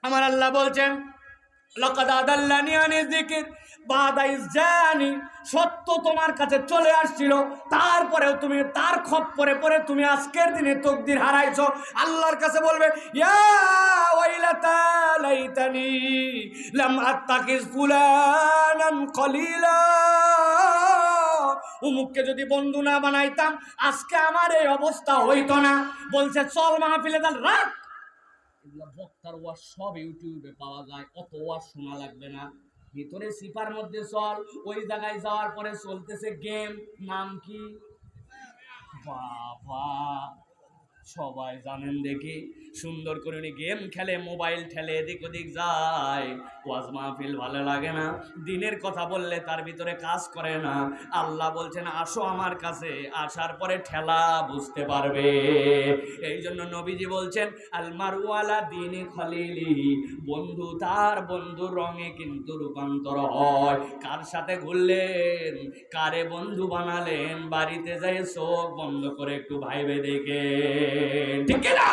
আমার আল্লাহ বলছেন লাকাদ আদাল্লানি আনি যিকির বাদা ইজ জানি, সত্য তোমার কাছে চলে আসছিল, তারপরেও তুমি তার খপ্পরে পড়ে তুমি আজকের দিনে তাকদীর হারাইছো। আল্লাহর কাছে বলবে ইয়া ওয়াইলাতা লাইতানি লাম আত্তাকিজ ফুলানান খলিলা, উমুককে যদি বন্ধু না বানাইতাম আজকে আমার এই অবস্থা হইতো না। বলছে চল মাহফিলে, তাহলে রাখ এগুলা বক্তার ওয়াজ সব ইউটিউবে পাওয়া যায়, অত ওয়াজ শোনা লাগবে না। ভিতরে সিপার মধ্যে চল, ওই জায়গায় যাওয়ার পরে চলতেছে গেম, নাম কি বাবা সবাই জানেন দেখি, সুন্দর করে উনি গেম খেলে, মোবাইল ঠেলে, এদিক ওদিক যায়, ওয়াজ মাহফিল ভালো লাগে না, দিনের কথা বললে তার ভিতরে কাজ করে না। আল্লাহ বলছেন আসো আমার কাছে, আসার পরে ঠেলা বুঝতে পারবে। এই জন্য নবীজি বলছেন আল মারউ আলা দীনি খলিলি, বন্ধু তার বন্ধুর রঙে কিন্তু রূপান্তর হয়। কার সাথে ঘুরলেন, কারে বন্ধু বানালেন, বাড়িতে যাই চোখ বন্ধ করে একটু ভাইবে দেখে, ঠিক না?